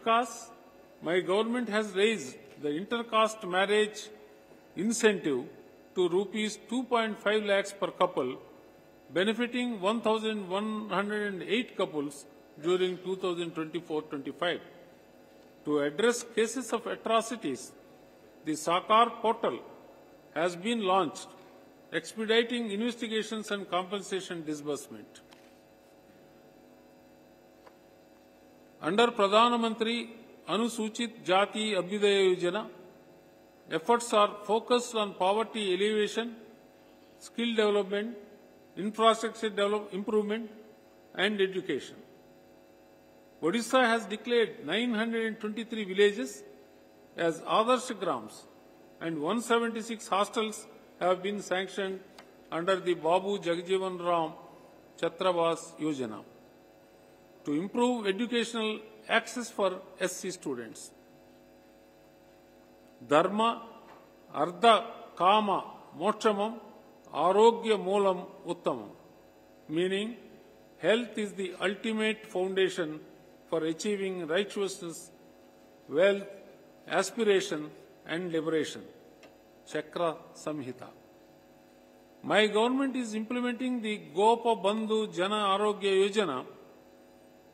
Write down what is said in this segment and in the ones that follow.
Caste, my government has raised the intercaste marriage incentive to rupees 2.5 lakhs per couple, benefiting 1,108 couples during 2024-25. To address cases of atrocities, the Sakar portal has been launched, expediting investigations and compensation disbursement. Under Pradhan Mantri Anusuchit Jati Abhyudaya Yojana, efforts are focused on poverty alleviation, skill development, infrastructure improvement, and education. Odisha has declared 923 villages as Adarsh Grams, and 176 hostels have been sanctioned under the Babu Jagjivan Ram Chhatrabas Yojana to improve educational access for SC students. Dharma, Ardha, Kama, Mochamam, Arogya Moolam Uttamam, meaning health is the ultimate foundation for achieving righteousness, wealth, aspiration and liberation. Chakra Samhita. My government is implementing the Gopa Bandhu Jana Arogya Yojana,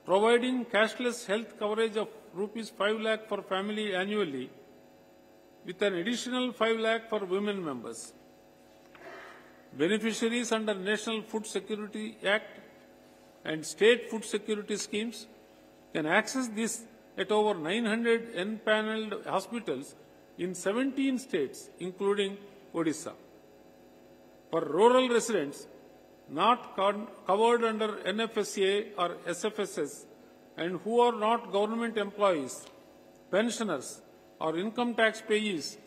providing cashless health coverage of rupees 5 lakh for family annually, with an additional 5 lakh for women members. Beneficiaries under National Food Security Act and State Food Security Schemes can access this at over 900 empaneled hospitals in 17 states, including Odisha. For rural residents not covered under NFSA or SFSS and who are not government employees, pensioners or income tax payees,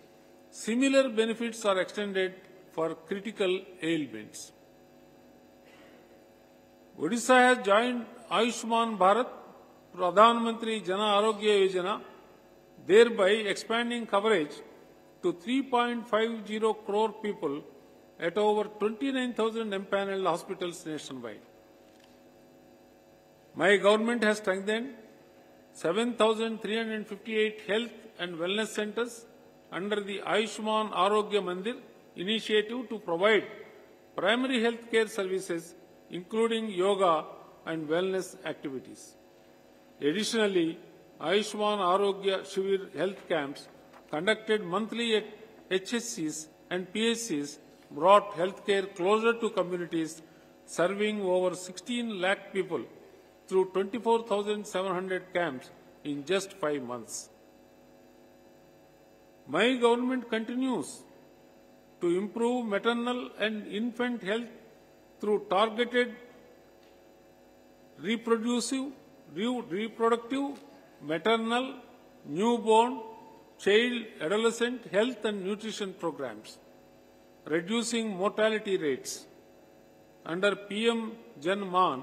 similar benefits are extended for critical ailments. Odisha has joined Ayushman Bharat Pradhan Mantri Jana Arogya Yojana, thereby expanding coverage to 3.50 crore people at over 29,000 empaneled hospitals nationwide. My government has strengthened 7,358 health and wellness centers under the Ayushman Arogya Mandir initiative to provide primary health care services, including yoga and wellness activities. Additionally, Ayushman Arogya Shivir health camps conducted monthly at HSCs and PHCs brought healthcare closer to communities, serving over 16 lakh people through 24,700 camps in just 5 months. My government continues to improve maternal and infant health through targeted reproductive, maternal, newborn, child, adolescent health and nutrition programs, reducing mortality rates. Under PM Jan Man,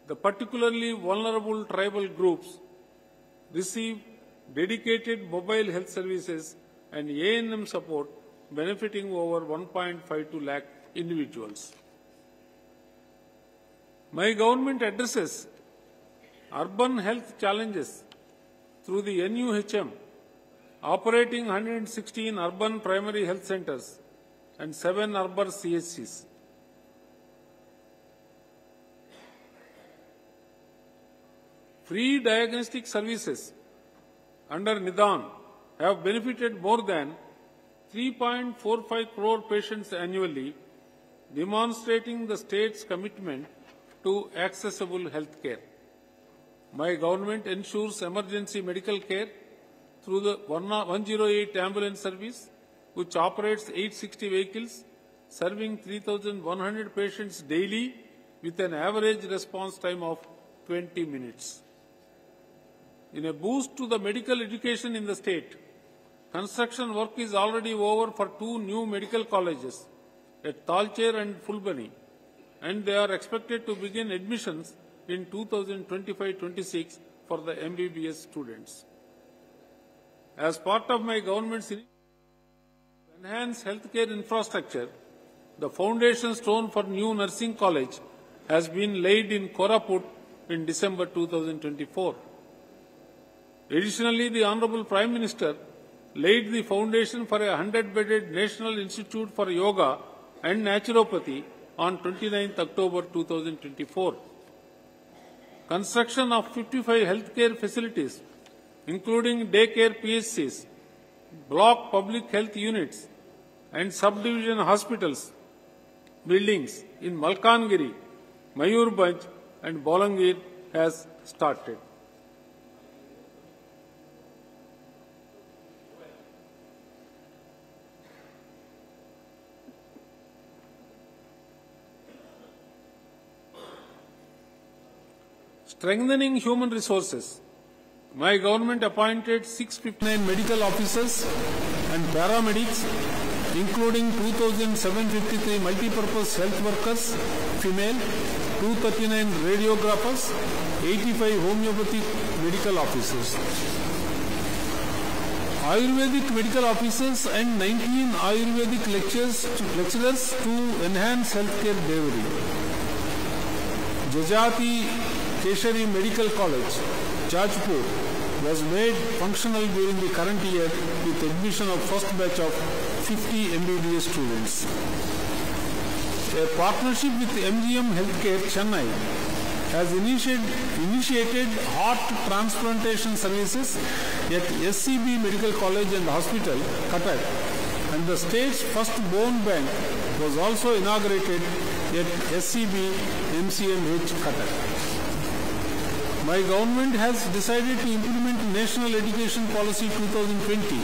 the particularly vulnerable tribal groups receive dedicated mobile health services and A&M support, benefiting over 1.52 lakh individuals. My government addresses urban health challenges through the NUHM, operating 116 urban primary health centers and 7 urban CHCs. Free diagnostic services under Nidan have benefited more than 3.45 crore patients annually, demonstrating the state's commitment to accessible health care. My government ensures emergency medical care through the 108 ambulance service, which operates 860 vehicles, serving 3,100 patients daily with an average response time of 20 minutes. In a boost to the medical education in the state, construction work is already over for 2 new medical colleges at Talcher and Fulbani, and they are expected to begin admissions in 2025-26 for the MBBS students. As part of my government's initiative to enhance healthcare infrastructure, the foundation stone for new nursing college has been laid in Koraput in December 2024. Additionally, the Honorable Prime Minister laid the foundation for a 100-bedded National Institute for Yoga and Naturopathy on 29th October 2024. Construction of 55 healthcare facilities, including daycare PSCs, block public health units, and subdivision hospitals buildings in Malkangiri, Mayurbhanj, and Bolangir has started. Strengthening human resources. My government appointed 659 medical officers and paramedics, including 2,753 multipurpose health workers, female, 239 radiographers, 85 homeopathic medical officers, Ayurvedic medical officers and 19 Ayurvedic lecturers to enhance healthcare delivery. Jajati Keshari Medical College, Jajpur, was made functional during the current year with admission of first batch of 50 MBBS students. A partnership with MGM Healthcare Chennai has initiated heart transplantation services at SCB Medical College and Hospital, Cuttack, and the state's first bone bank was also inaugurated at SCB MCMH, Cuttack. My government has decided to implement National Education Policy 2020.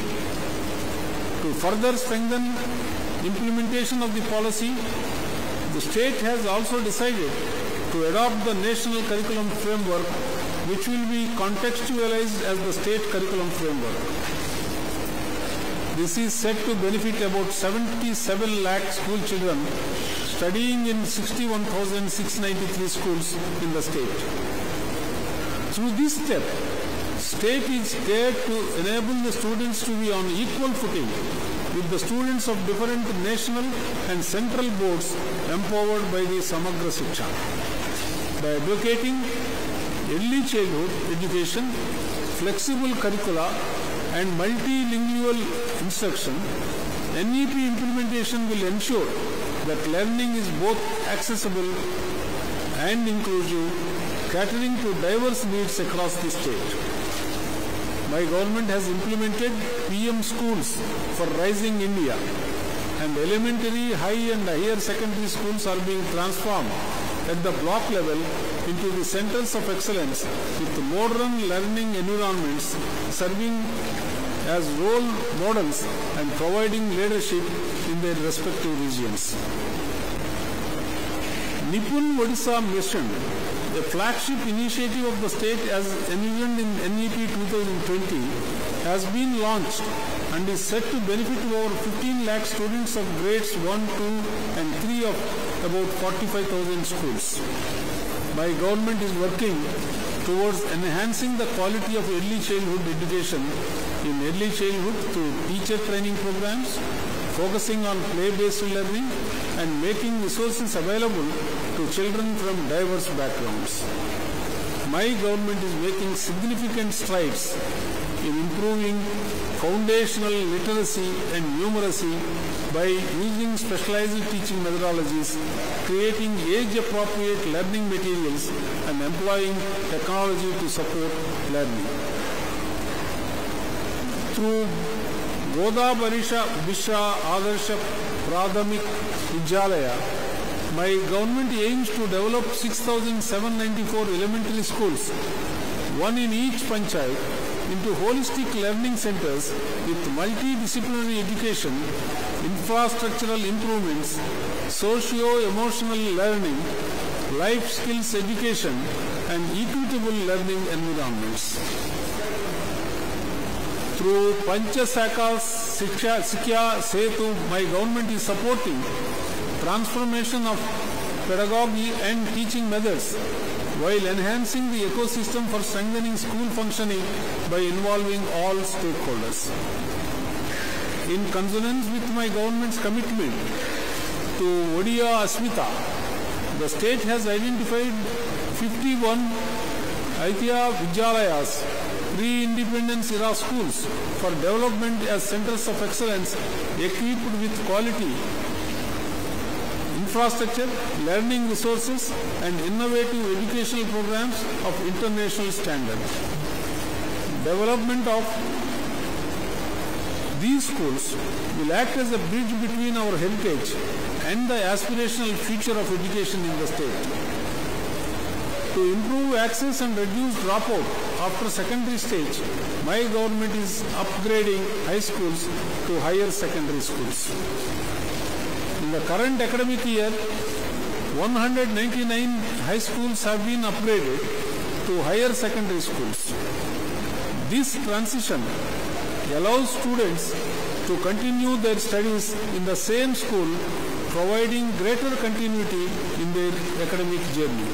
To further strengthen implementation of the policy, the state has also decided to adopt the National Curriculum Framework, which will be contextualized as the State Curriculum Framework. This is set to benefit about 77 lakh school children studying in 61,693 schools in the state. Through this step, state is geared to enable the students to be on equal footing with the students of different national and central boards empowered by the Samagra Shiksha. By advocating early childhood education, flexible curricula, and multilingual instruction, NEP implementation will ensure that learning is both accessible and inclusive, catering to diverse needs across the state. My government has implemented PM schools for Rising India, and elementary, high and higher secondary schools are being transformed at the block level into the centers of excellence with modern learning environments serving as role models and providing leadership in their respective regions. Nipun Odisha Mission, a flagship initiative of the state as envisioned in NEP 2020, has been launched and is set to benefit over 15 lakh students of grades 1, 2 and 3 of about 45,000 schools. My government is working towards enhancing the quality of early childhood education in early childhood through teacher training programs, focusing on play-based learning and making resources available to children from diverse backgrounds. My government is making significant strides in improving foundational literacy and numeracy by using specialized teaching methodologies, creating age-appropriate learning materials, and employing technology to support learning. Through Goda Barisha Vishra Adarsha Pradhamik Vidyalaya, my government aims to develop 6,794 elementary schools, one in each panchayat, into holistic learning centers with multidisciplinary education, infrastructural improvements, socio-emotional learning, life skills education, and equitable learning environments. Through Panchasaka Sikya Setu, my government is supporting transformation of pedagogy and teaching methods while enhancing the ecosystem for strengthening school functioning by involving all stakeholders. In consonance with my government's commitment to Odia Asmita, the state has identified 51 Aitya Vidyalayas pre-independence era schools for development as centers of excellence equipped with quality infrastructure, learning resources, and innovative educational programs of international standard. Development of these schools will act as a bridge between our heritage and the aspirational future of education in the state. To improve access and reduce dropout after secondary stage, my government is upgrading high schools to higher secondary schools. In the current academic year, 199 high schools have been upgraded to higher secondary schools. This transition allows students to continue their studies in the same school, providing greater continuity in their academic journey.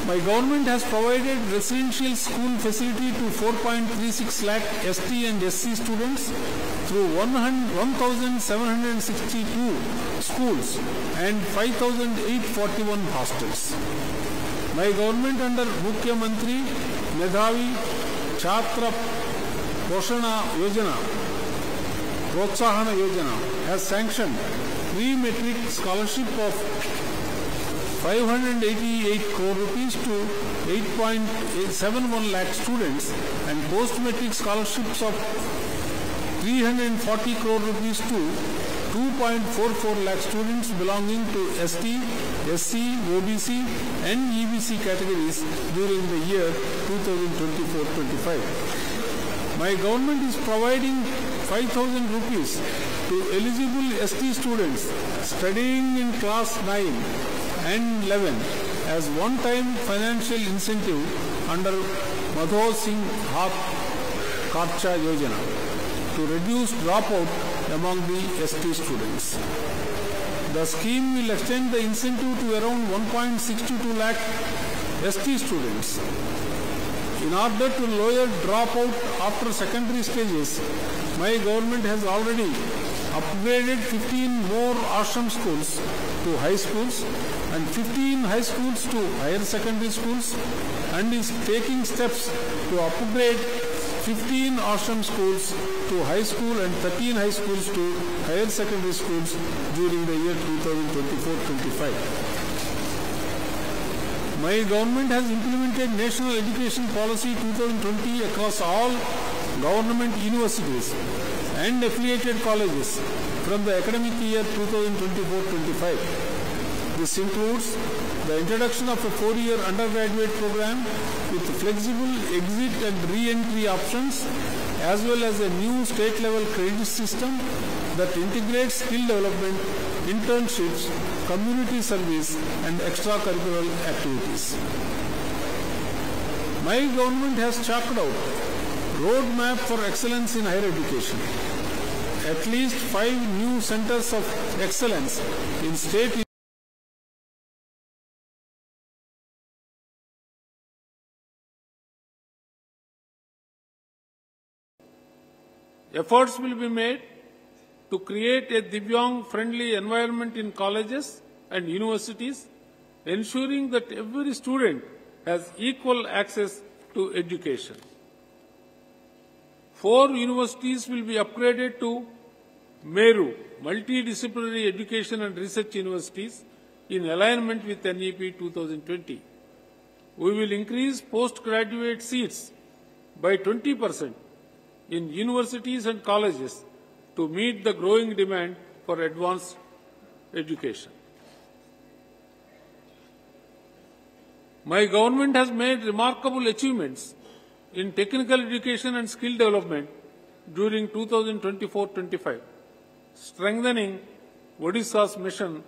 My government has provided residential school facility to 4.36 lakh ST and SC students through 1,762 schools and 5,841 hostels. My government under Mukhyamantri Medhavi Chhatra Poshana Yojana, Protsahana Yojana has sanctioned pre-metric scholarship of 588 crore rupees to 8.71 lakh students and post-metric scholarships of 340 crore rupees to 2.44 lakh students belonging to ST, SC, OBC and EBC categories during the year 2024-25. My government is providing 5,000 rupees to eligible ST students studying in class 9 and 11 as one-time financial incentive under Madho Singh Hath Karcha Yojana to reduce dropout among the ST students. The scheme will extend the incentive to around 1.62 lakh ST students. In order to lower dropout after secondary stages, my government has already upgraded 15 more ashram schools to high schools and 15 high schools to higher secondary schools and is taking steps to upgrade 15 ashram schools to high school and 13 high schools to higher secondary schools during the year 2024-25. My government has implemented National Education Policy 2020 across all government universities and affiliated colleges from the academic year 2024-25. This includes the introduction of a 4-year undergraduate program with flexible exit and re-entry options, as well as a new state-level credit system that integrates skill development, internships, community service, and extracurricular activities. My government has chalked out roadmap for excellence in higher education. At least 5 new centers of excellence in state efforts will be made to create a Divyang-friendly environment in colleges and universities, ensuring that every student has equal access to education. 4 universities will be upgraded to Meru, Multidisciplinary Education and Research Universities, in alignment with NEP 2020. We will increase postgraduate seats by 20% in universities and colleges to meet the growing demand for advanced education. My government has made remarkable achievements in technical education and skill development during 2024-25, strengthening Odisha's mission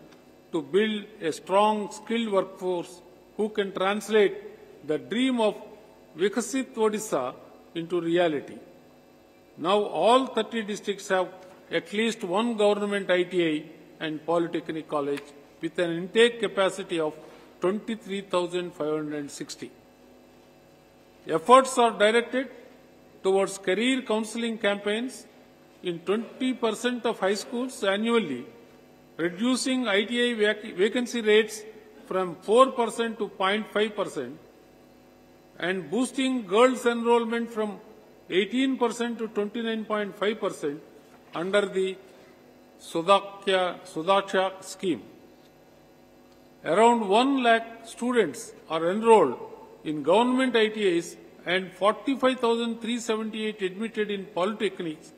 to build a strong, skilled workforce who can translate the dream of Vikasit Odisha into reality. Now all 30 districts have at least one government ITI and polytechnic college with an intake capacity of 23,560. Efforts are directed towards career counseling campaigns in 20% of high schools annually, reducing ITI vacancy rates from 4% to 0.5%, and boosting girls' enrollment from 18% to 29.5% under the Sudaksha scheme. Around 1 lakh students are enrolled in government ITIs and 45,378 admitted in polytechnics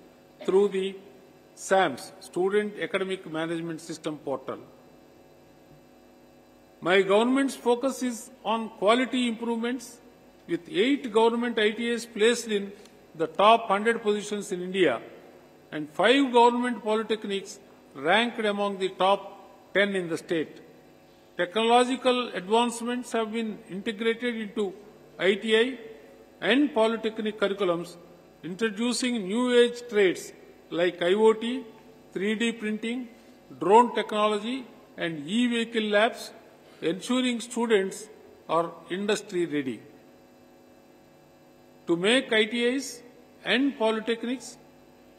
through the SAMS, Student Academic Management System portal. My government's focus is on quality improvements, with 8 government ITIs placed in the top 100 positions in India and 5 government polytechnics ranked among the top 10 in the state. Technological advancements have been integrated into ITI and polytechnic curriculums, introducing new age trades like IoT, 3D printing, drone technology, and e-vehicle labs, ensuring students are industry ready. To make ITIs and polytechnics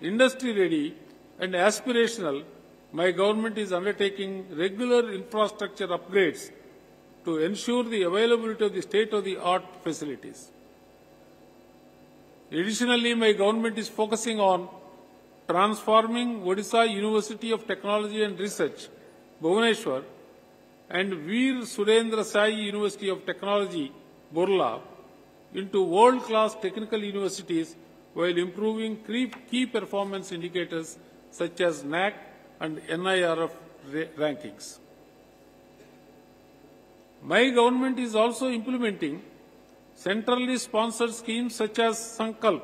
industry ready and aspirational, my government is undertaking regular infrastructure upgrades to ensure the availability of the state-of-the-art facilities. Additionally, my government is focusing on transforming Odisha University of Technology and Research, Bhubaneswar, and Veer Surendra Sai University of Technology, Burla, into world-class technical universities while improving key performance indicators such as NAC and NIRF rankings. My government is also implementing centrally sponsored schemes such as Sankalp,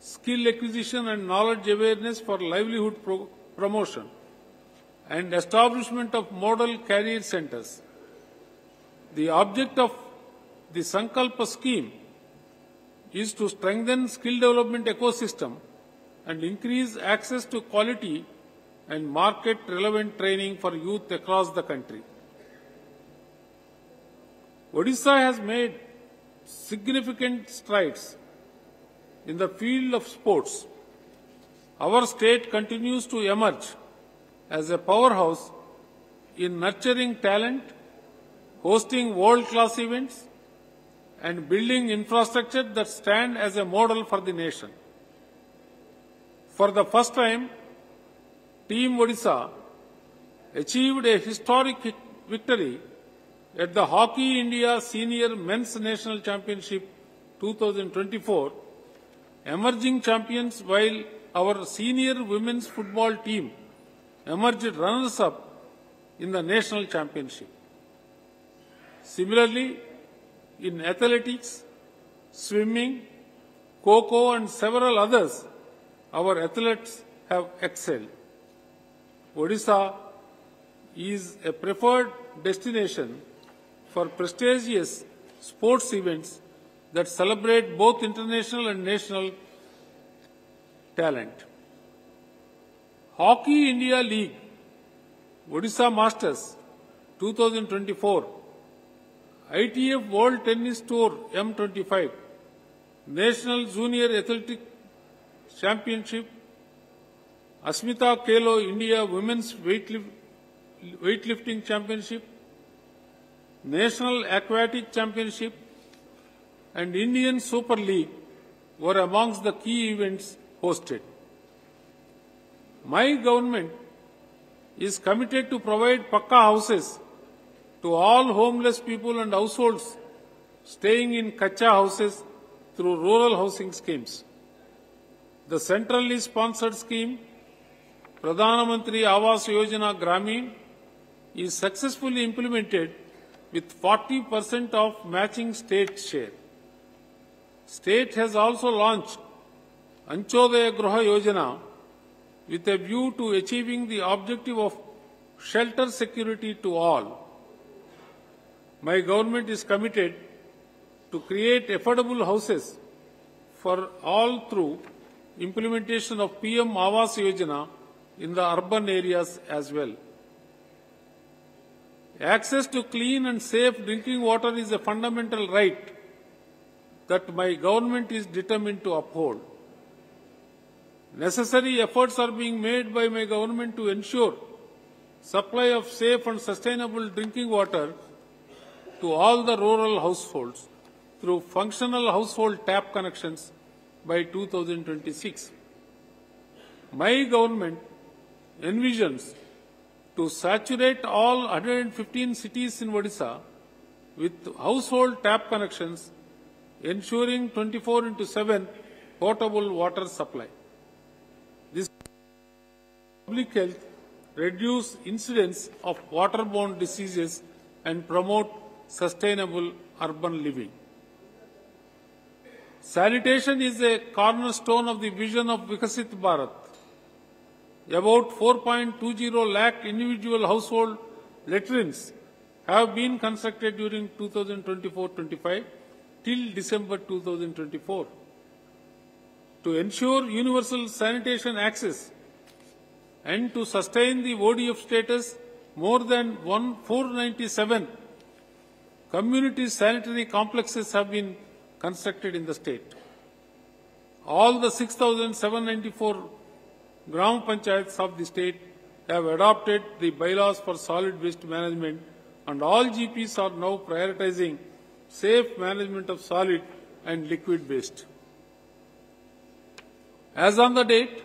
skill acquisition and knowledge awareness for livelihood promotion, and establishment of model career centers. The object of the Sankalpa scheme is to strengthen skill development ecosystem and increase access to quality and market-relevant training for youth across the country. Odisha has made significant strides in the field of sports. Our state continues to emerge as a powerhouse in nurturing talent, hosting world-class events, and building infrastructure that stand as a model for the nation. For the first time, Team Odisha achieved a historic victory at the Hockey India Senior Men's National Championship 2024, emerging champions, while our senior women's football team emerged runners-up in the national championship. Similarly, in athletics, swimming, kho-kho and several others, our athletes have excelled. Odisha is a preferred destination for prestigious sports events that celebrate both international and national talent. Hockey India League, Odisha Masters 2024, ITF World Tennis Tour M25, National Junior Athletic Championship, Asmita Kelo India Women's Weightlifting Championship, National Aquatic Championship, and Indian Super League were amongst the key events hosted. My government is committed to provide Pakka houses to all homeless people and households staying in Kacha houses through rural housing schemes. The centrally sponsored scheme, Pradhan Mantri Awas Yojana Gramin, is successfully implemented with 40% of matching state share. State has also launched Anchodaya Gruha Yojana with a view to achieving the objective of shelter security to all. My government is committed to create affordable houses for all through implementation of PM Awas Yojana in the urban areas as well. Access to clean and safe drinking water is a fundamental right that my government is determined to uphold. Necessary efforts are being made by my government to ensure supply of safe and sustainable drinking water to all the rural households. through functional household tap connections by 2026. My government envisions to saturate all 115 cities in Odisha with household tap connections, ensuring 24/7 potable water supply. This public health reduce incidence of waterborne diseases and promote sustainable urban living. Sanitation is a cornerstone of the vision of Vikasit Bharat. About 4.20 lakh individual household latrines have been constructed during 2024-25 till December 2024. To ensure universal sanitation access and to sustain the ODF status, more than 497 community sanitary complexes have been constructed in the state. All the 6,794 Gram Panchayats of the state have adopted the bylaws for solid waste management, and all GPs are now prioritizing safe management of solid and liquid waste. As on the date,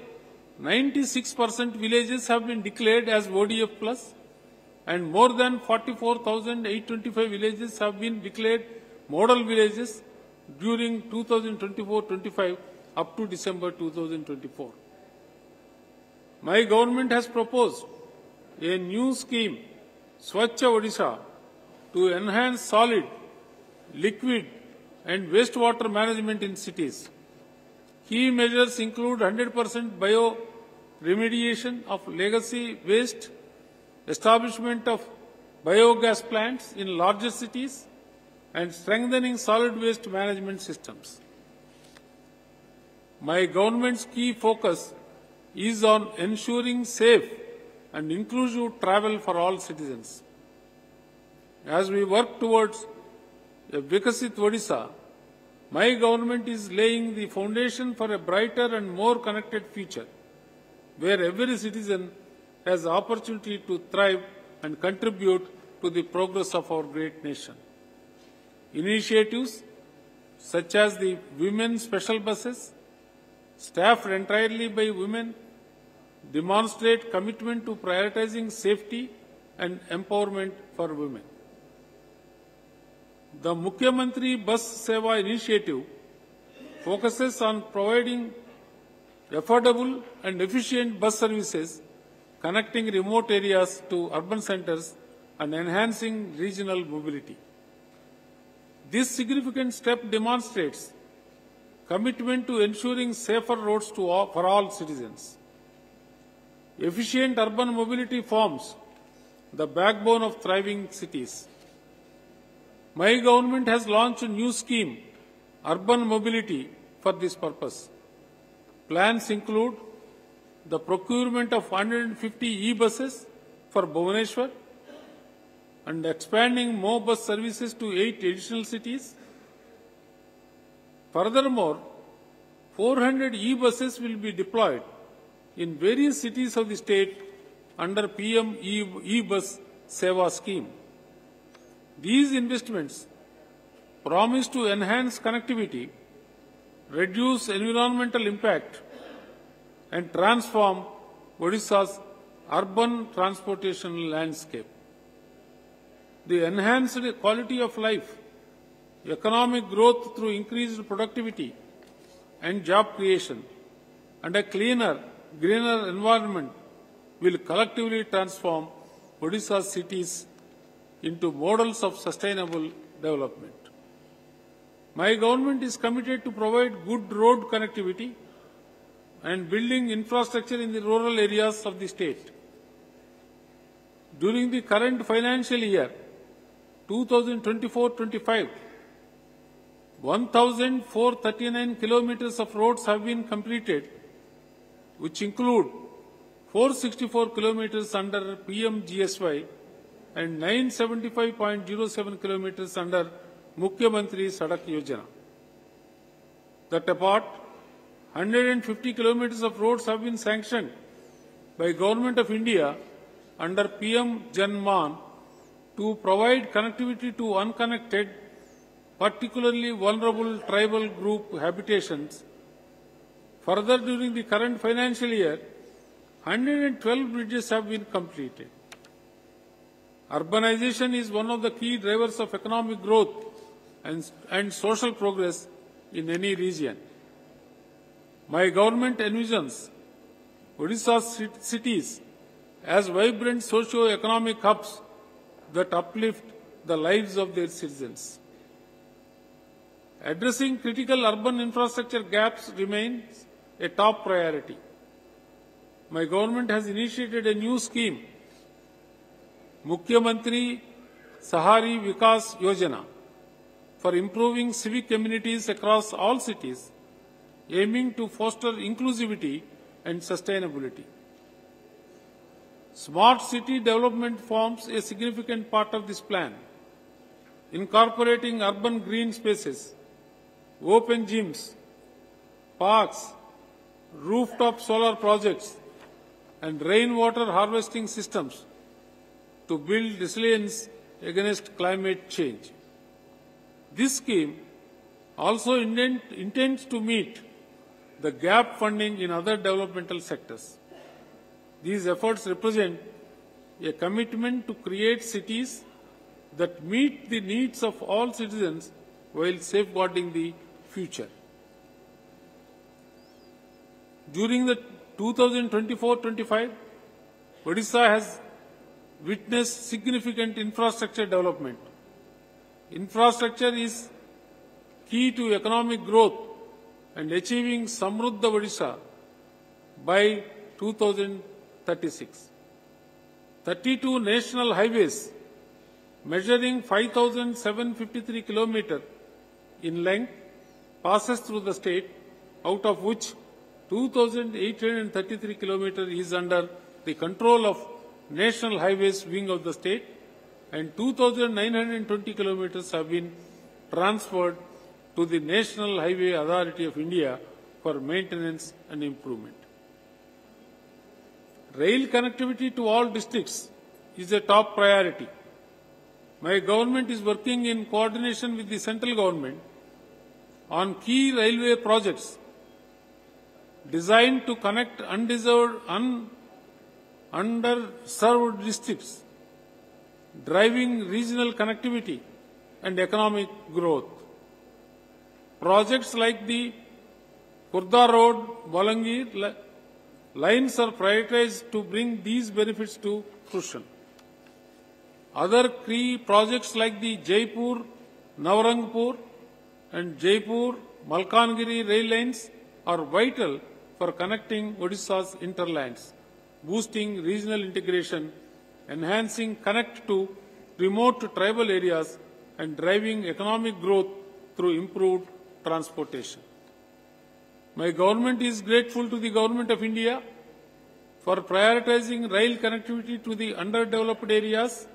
96% villages have been declared as ODF plus, and more than 44,825 villages have been declared model villages during 2024-25 up to December 2024. My government has proposed a new scheme, Swachha Odisha, to enhance solid, liquid and wastewater management in cities. Key measures include 100% bio-remediation of legacy waste, establishment of biogas plants in larger cities, and strengthening solid waste management systems. My government's key focus is on ensuring safe and inclusive travel for all citizens. As we work towards a Vikasit Odisha, my government is laying the foundation for a brighter and more connected future, where every citizen has opportunity to thrive and contribute to the progress of our great nation. Initiatives such as the women special buses, staffed entirely by women, demonstrate commitment to prioritizing safety and empowerment for women. The Mukhyamantri Bus Seva initiative focuses on providing affordable and efficient bus services connecting remote areas to urban centers and enhancing regional mobility. This significant step demonstrates commitment to ensuring safer roads for all citizens. Efficient urban mobility forms the backbone of thriving cities. My government has launched a new scheme, Urban Mobility, for this purpose. Plans include the procurement of 150 e-buses for Bhubaneswar and expanding more bus services to 8 additional cities. Furthermore, 400 e-buses will be deployed in various cities of the state under PM e-bus Seva scheme. These investments promise to enhance connectivity, reduce environmental impact, and transform Odisha's urban transportation landscape. The enhanced quality of life, economic growth through increased productivity and job creation, and a cleaner, greener environment will collectively transform Odisha's cities into models of sustainable development. My government is committed to provide good road connectivity and building infrastructure in the rural areas of the state. During the current financial year, 2024-25, 1,439 kilometers of roads have been completed, which include 464 kilometers under PMGSY and 975.07 kilometers under Mukhyamantri Sadak Yojana. That apart, 150 kilometers of roads have been sanctioned by Government of India under PM Jan Man to provide connectivity to unconnected particularly vulnerable tribal group habitations. Further, during the current financial year, 112 bridges have been completed. Urbanization is one of the key drivers of economic growth and social progress in any region. My government envisions Odisha's cities as vibrant socio-economic hubs that uplift the lives of their citizens. Addressing critical urban infrastructure gaps remains a top priority. My government has initiated a new scheme, Mukhyamantri Sahari Vikas Yojana, for improving civic communities across all cities, aiming to foster inclusivity and sustainability. Smart city development forms a significant part of this plan, incorporating urban green spaces, open gyms, parks, rooftop solar projects, and rainwater harvesting systems to build resilience against climate change. This scheme also intends to meet the gap funding in other developmental sectors. These efforts represent a commitment to create cities that meet the needs of all citizens while safeguarding the future. During the 2024-25, Odisha has witnessed significant infrastructure development. Infrastructure is key to economic growth and achieving Samruddha Odisha by 2036. 32 national highways measuring 5,753 km in length passes through the state, out of which 2,833 km is under the control of National Highways Wing of the state, and 2,920 km have been transferred to the National Highway Authority of India for maintenance and improvement. Rail connectivity to all districts is a top priority. My government is working in coordination with the central government on key railway projects designed to connect underserved districts, driving regional connectivity and economic growth. Projects like the Khurda Road, Balangir lines are prioritized to bring these benefits to fruition. Other key projects like the Jaipur, Navarangpur and Jaipur, Malkangiri rail lines are vital for connecting Odisha's interlands, boosting regional integration, enhancing connect to remote tribal areas and driving economic growth through improved transportation. My government is grateful to the Government of India for prioritizing rail connectivity to the underdeveloped areas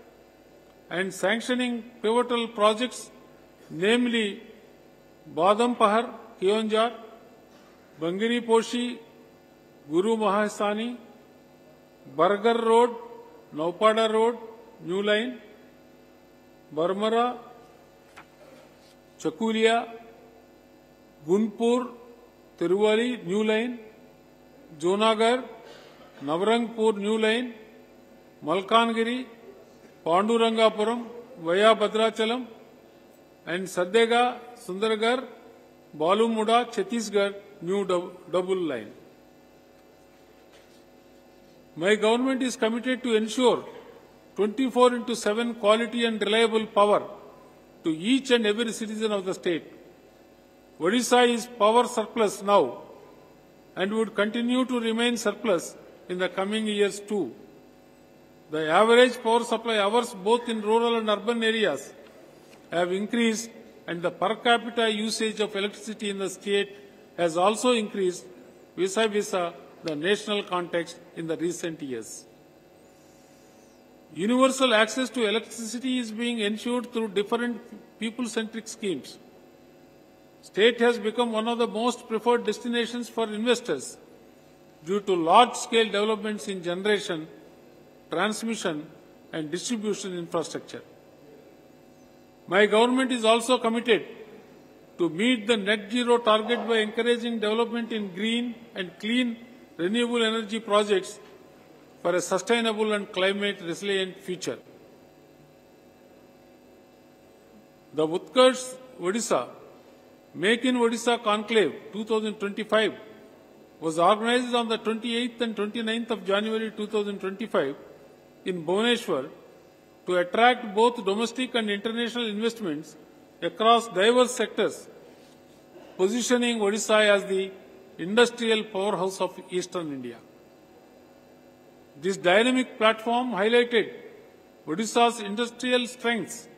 and sanctioning pivotal projects, namely Badampahar, Kionjar, Bangiri Poshi, Guru Mahasani, Bargar Road, Naupada Road, New Line, Barmara, Chakulia, Gunpur, Tiruvali, New Line, Jonagar, Navarangpur, New Line, Malkangiri, Pandurangapuram, via Bhadrachalam, and Saddega, Sundargarh, Balumuda, Chhattisgarh, new double line. My government is committed to ensure 24/7 quality and reliable power to each and every citizen of the state. Odisha is power surplus now and would continue to remain surplus in the coming years too. The average power supply hours both in rural and urban areas have increased, and the per capita usage of electricity in the state has also increased vis-a-vis the national context in the recent years. Universal access to electricity is being ensured through different people-centric schemes. State has become one of the most preferred destinations for investors due to large-scale developments in generation, transmission and distribution infrastructure. My government is also committed to meet the net zero target by encouraging development in green and clean renewable energy projects for a sustainable and climate resilient future. The Utkarsh Odisha Make in Odisha Conclave 2025 was organized on the 28th and 29th of January 2025 in Bhubaneswar to attract both domestic and international investments across diverse sectors, positioning Odisha as the industrial powerhouse of Eastern India. This dynamic platform highlighted Odisha's industrial strengths,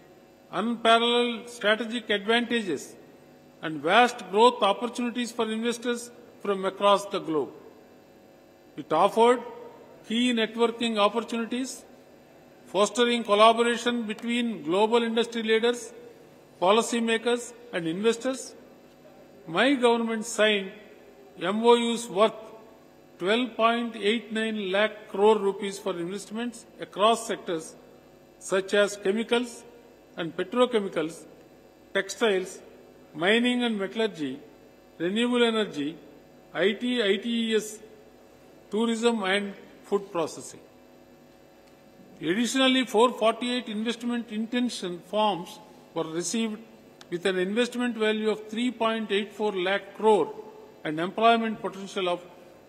unparalleled strategic advantages, and vast growth opportunities for investors from across the globe. It offered key networking opportunities, fostering collaboration between global industry leaders, policymakers, and investors. My government signed MOUs worth 12.89 lakh crore rupees for investments across sectors such as chemicals and petrochemicals, textiles, mining and metallurgy, renewable energy, IT, ITES, tourism and food processing. Additionally, 448 investment intention forms were received with an investment value of 3.84 lakh crore and employment potential of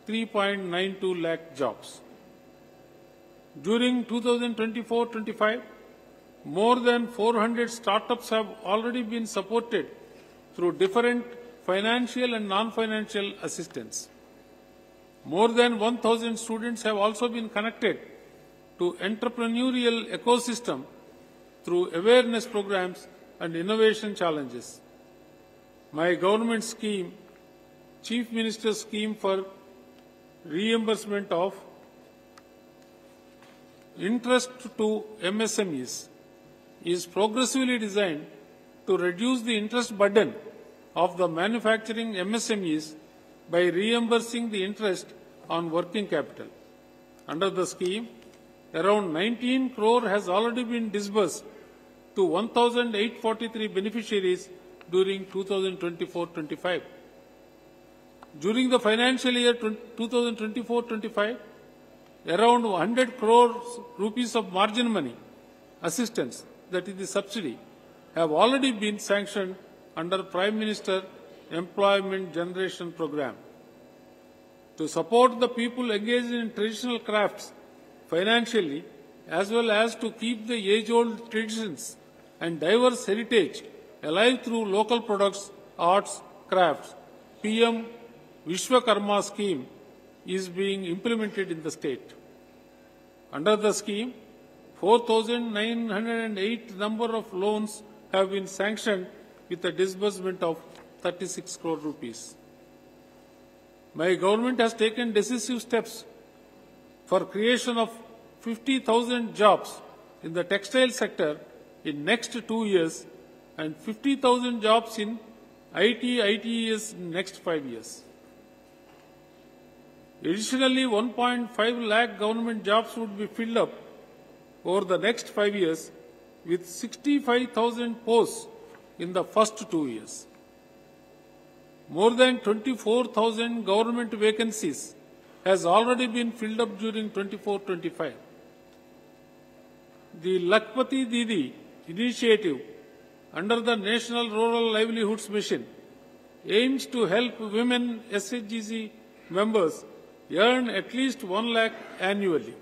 3.92 lakh jobs. During 2024-25, more than 400 startups have already been supported through different financial and non-financial assistance. More than 1,000 students have also been connected to entrepreneurial ecosystem through awareness programs and innovation challenges. My government scheme, Chief Minister's scheme for reimbursement of interest to MSMEs, is progressively designed to reduce the interest burden of the manufacturing MSMEs by reimbursing the interest on working capital. Under the scheme, around 19 crore has already been disbursed to 1,843 beneficiaries during 2024-25. During the financial year 2024-25, around 100 crore rupees of margin money assistance, that is the subsidy, have already been sanctioned under Prime Minister Employment Generation Program. To support the people engaged in traditional crafts financially, as well as to keep the age-old traditions and diverse heritage alive through local products, arts, crafts, PM Vishwakarma scheme is being implemented in the state. Under the scheme, 4,908 number of loans have been sanctioned with a disbursement of 36 crore rupees. My government has taken decisive steps for creation of 50,000 jobs in the textile sector in next 2 years and 50,000 jobs in IT, ITES in next 5 years. Additionally, 1.5 lakh government jobs would be filled up over the next 5 years with 65,000 posts in the first 2 years. More than 24,000 government vacancies has already been filled up during 24-25. The Lakpati Didi initiative under the National Rural Livelihoods Mission aims to help women SHGC members earn at least 1 lakh annually.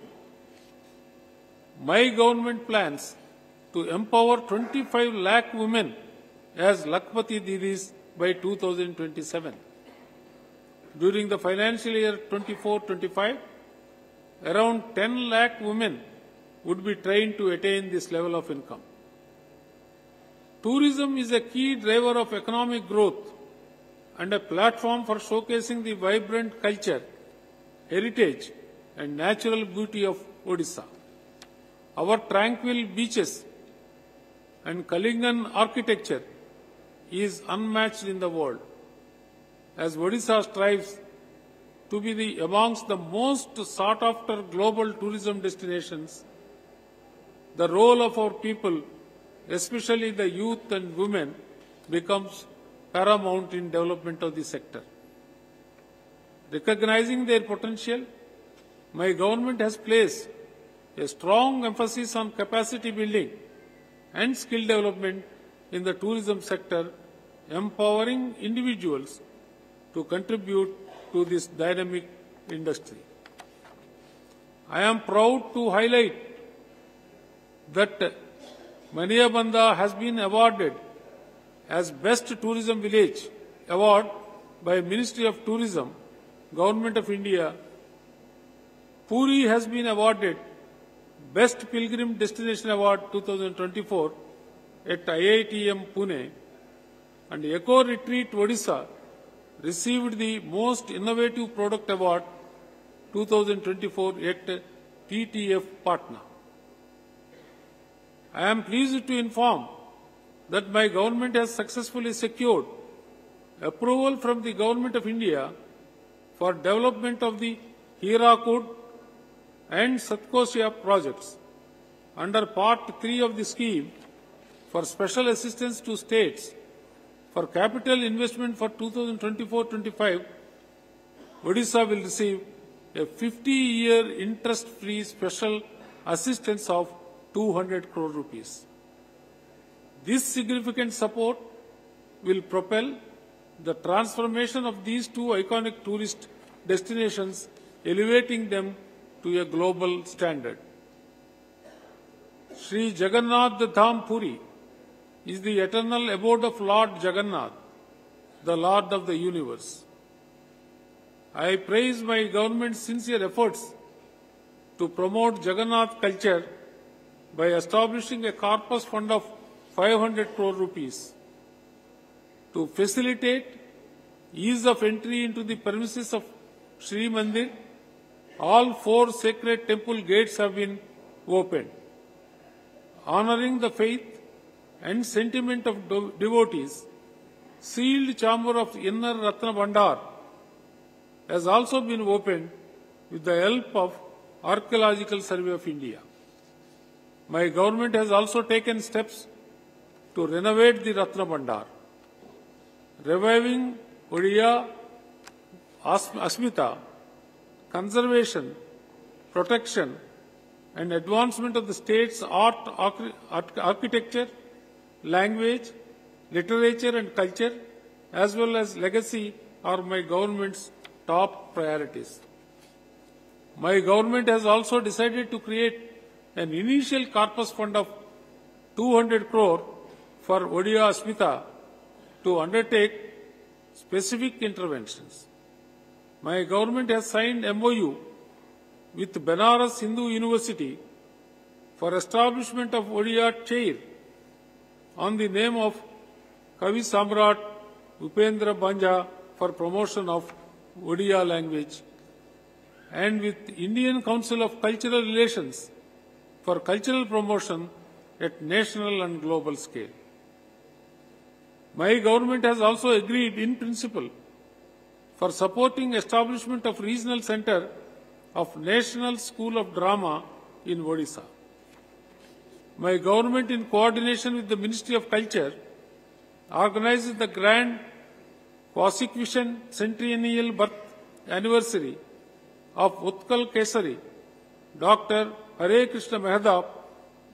My government plans to empower 25 lakh women as Lakpati Didis by 2027. During the financial year 24-25, around 10 lakh women would be trained to attain this level of income. Tourism is a key driver of economic growth and a platform for showcasing the vibrant culture, heritage and natural beauty of Odisha. Our tranquil beaches and Kalingan architecture is unmatched in the world. As Odisha strives to be amongst the most sought-after global tourism destinations, the role of our people especially the youth and women, becomes paramount in development of the sector. Recognizing their potential, my government has placed a strong emphasis on capacity building and skill development in the tourism sector, empowering individuals to contribute to this dynamic industry. I am proud to highlight that Maniyabanda has been awarded as Best Tourism Village Award by Ministry of Tourism, Government of India. Puri has been awarded Best Pilgrim Destination Award 2024 at IITM Pune, and Eco Retreat Odisha received the Most Innovative Product Award 2024 at TTF Patna. I am pleased to inform that my government has successfully secured approval from the Government of India for development of the Hirakud and Satkosia projects under Part 3 of the scheme for special assistance to states for capital investment for 2024-25. Odisha will receive a 50-year interest-free special assistance of 200 crore rupees. This significant support will propel the transformation of these two iconic tourist destinations, elevating them to a global standard. Sri Jagannath Dham Puri is the eternal abode of Lord Jagannath, the Lord of the universe. I praise my government's sincere efforts to promote Jagannath culture by establishing a corpus fund of 500 crore rupees to facilitate ease of entry into the premises of Sri Mandir. All 4 sacred temple gates have been opened, honoring the faith and sentiment of devotees. Sealed chamber of Inner Ratna Bhandar has also been opened with the help of Archaeological Survey of India. My government has also taken steps to renovate the Ratna Bhandar, reviving Odia Asmita, conservation, protection and advancement of the state's art, architecture, language, literature and culture, as well as legacy, are my government's top priorities. My government has also decided to create an initial corpus fund of 200 crore for Odia Asmita to undertake specific interventions. My government has signed MOU with Benares Hindu University for establishment of Odia Chair on the name of Kavi Samrat Upendra Banja for promotion of Odia language, and with Indian Council of Cultural Relations for cultural promotion at national and global scale. My government has also agreed in principle for supporting establishment of regional center of National School of Drama in Odisha. My government, in coordination with the Ministry of Culture, organizes the grand Quasiquishan centennial birth anniversary of Utkal Kesari, Dr. Hare Krishna Mahdap,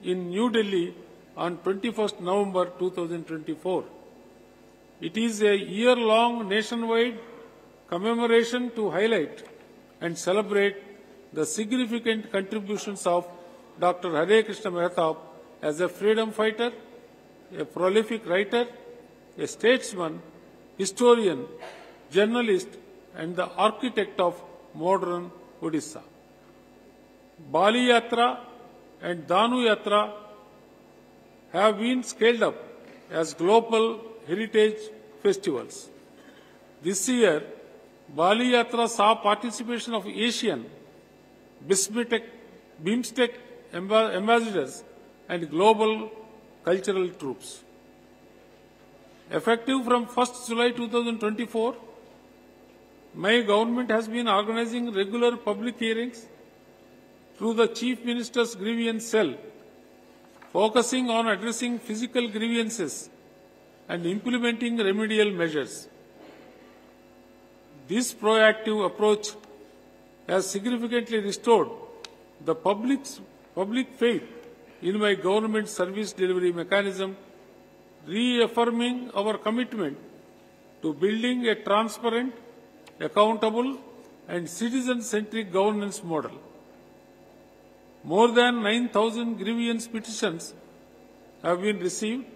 in New Delhi on 21st November 2024. It is a year-long nationwide commemoration to highlight and celebrate the significant contributions of Dr. Hare Krishna Mahdap as a freedom fighter, a prolific writer, a statesman, historian, journalist, and the architect of modern Odisha. Bali Yatra and Danu Yatra have been scaled up as global heritage festivals. This year, Bali Yatra saw participation of Asian, BIMSTEC ambassadors and global cultural troops. Effective from 1st July 2024, my government has been organizing regular public hearings through the Chief Minister's Grievance Cell focusing on addressing physical grievances and implementing remedial measures. This proactive approach has significantly restored the public faith in my government service delivery mechanism, reaffirming our commitment to building a transparent, accountable, and citizen-centric governance model. More than 9,000 grievance petitions have been received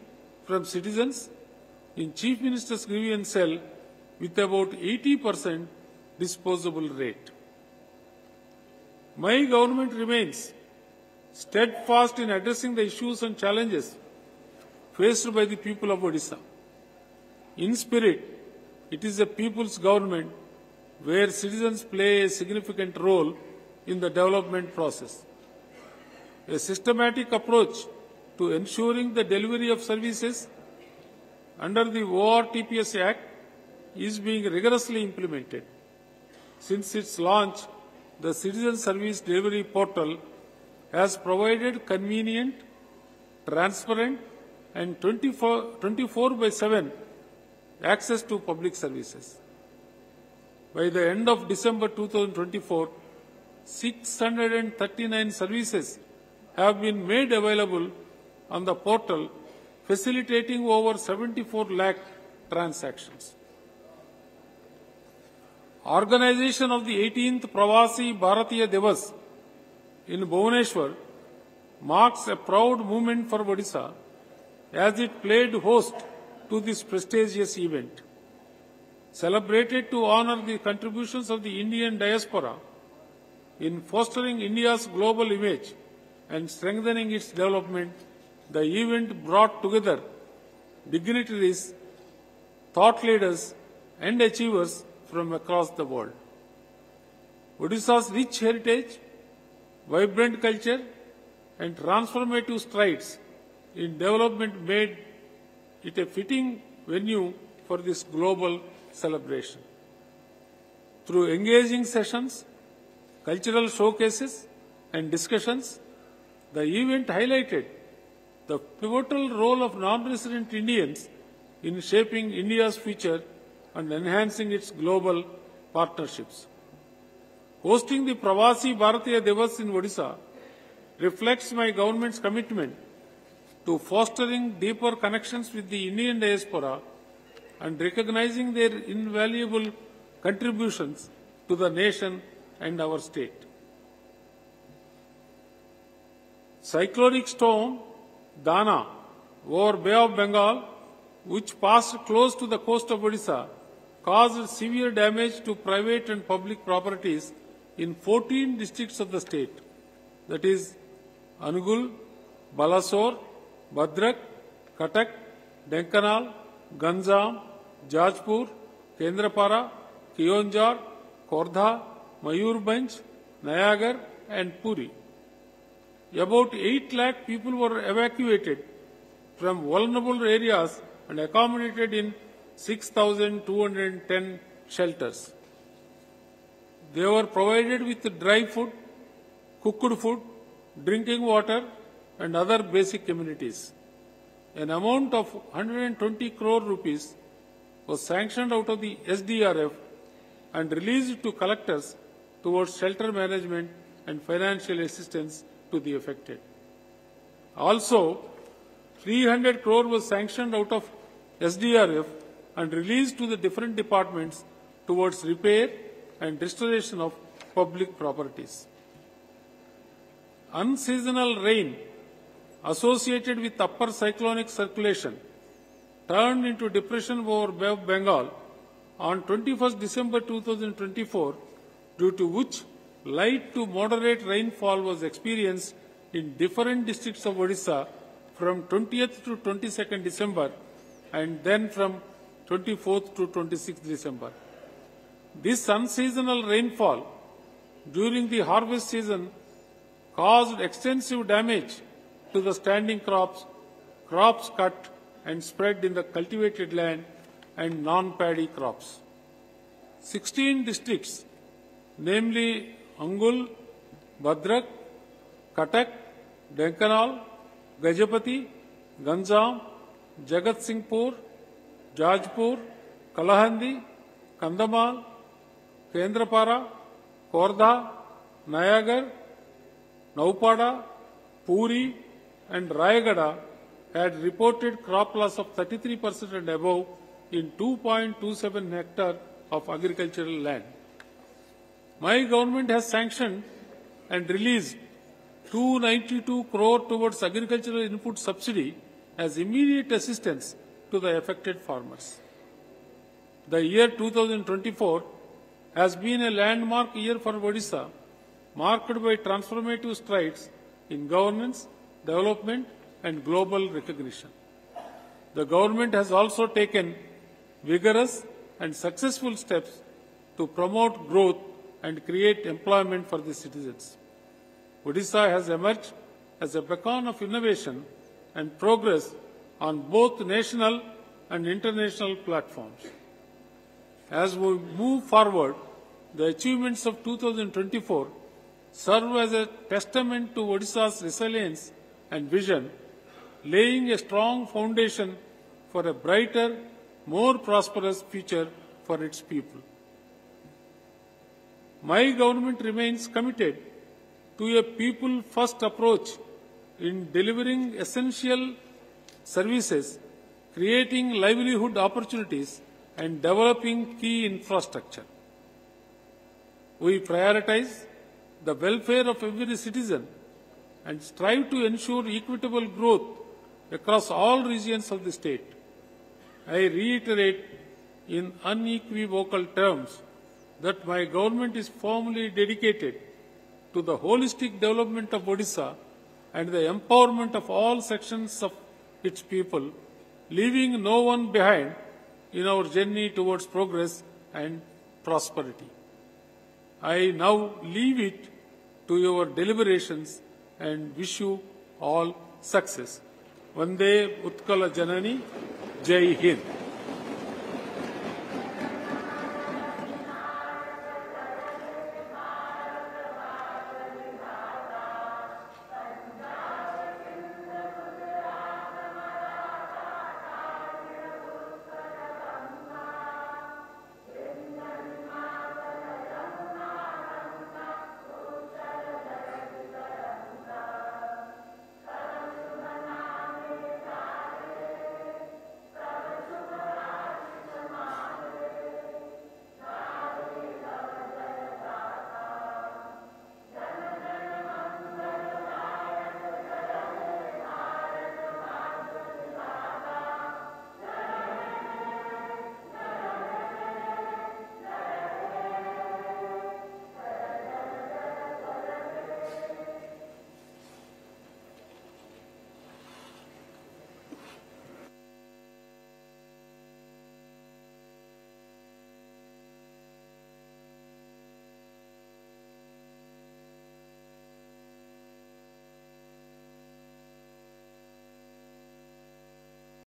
from citizens in Chief Minister's grievance cell with about 80% disposable rate. My government remains steadfast in addressing the issues and challenges faced by the people of Odisha. In spirit, it is a people's government where citizens play a significant role in the development process. A systematic approach to ensuring the delivery of services under the ORTPS Act is being rigorously implemented. Since its launch, the Citizen Service Delivery Portal has provided convenient, transparent, and 24/7 access to public services. By the end of December 2024, 639 services have been made available on the portal, facilitating over 74 lakh transactions. Organization of the 18th Pravasi Bharatiya Divas in Bhubaneswar marks a proud moment for Odisha as it played host to this prestigious event. Celebrated to honor the contributions of the Indian diaspora in fostering India's global image and strengthening its development, the event brought together dignitaries, thought leaders, and achievers from across the world. Odisha's rich heritage, vibrant culture, and transformative strides in development made it a fitting venue for this global celebration. Through engaging sessions, cultural showcases, and discussions, the event highlighted the pivotal role of non-resident Indians in shaping India's future and enhancing its global partnerships. Hosting the Pravasi Bharatiya Divas in Odisha reflects my government's commitment to fostering deeper connections with the Indian diaspora and recognizing their invaluable contributions to the nation and our state. Cyclonic storm Dana over Bay of Bengal, which passed close to the coast of Odisha, caused severe damage to private and public properties in 14 districts of the state, that is, Angul, Balasore, Bhadrak, Cuttack, Denkanal, Ganjam, Jajpur, Kendrapara, Kionjar, Khordha, Mayurbhanj, Nayagar, and Puri. About 8 lakh people were evacuated from vulnerable areas and accommodated in 6,210 shelters. They were provided with dry food, cooked food, drinking water, and other basic amenities. An amount of 120 crore rupees was sanctioned out of the SDRF and released to collectors towards shelter management and financial assistance to the affected. Also, 300 crore was sanctioned out of SDRF and released to the different departments towards repair and restoration of public properties. Unseasonal rain associated with upper cyclonic circulation turned into depression over Bay of Bengal on 21st December 2024, due to which light to moderate rainfall was experienced in different districts of Odisha from 20th to 22nd December and then from 24th to 26th December. This unseasonal rainfall during the harvest season caused extensive damage to the standing crops, crops cut and spread in the cultivated land, and non-paddy crops. 16 districts, namely Angul, Bhadrak, Cuttack, Denkanal, Gajapati, Ganjam, Jagat Singhpur, Jajpur, Kalahandi, Kandamal, Kendrapara, Khordha, Nayagar, Naupada, Puri and Rayagada had reported crop loss of 33% and above in 2.27 hectare of agricultural land. My government has sanctioned and released 292 crore towards agricultural input subsidy as immediate assistance to the affected farmers. The year 2024 has been a landmark year for Odisha, marked by transformative strides in governance, development and global recognition. The government has also taken vigorous and successful steps to promote growth and create employment for the citizens. Odisha has emerged as a beacon of innovation and progress on both national and international platforms. As we move forward, the achievements of 2024 serve as a testament to Odisha's resilience and vision, laying a strong foundation for a brighter, more prosperous future for its people. My government remains committed to a people-first approach in delivering essential services, creating livelihood opportunities, and developing key infrastructure. We prioritize the welfare of every citizen and strive to ensure equitable growth across all regions of the state. I reiterate in unequivocal terms that my government is firmly dedicated to the holistic development of Odisha and the empowerment of all sections of its people, leaving no one behind in our journey towards progress and prosperity. I now leave it to your deliberations and wish you all success. Vande Utkala Janani, Jai Hind.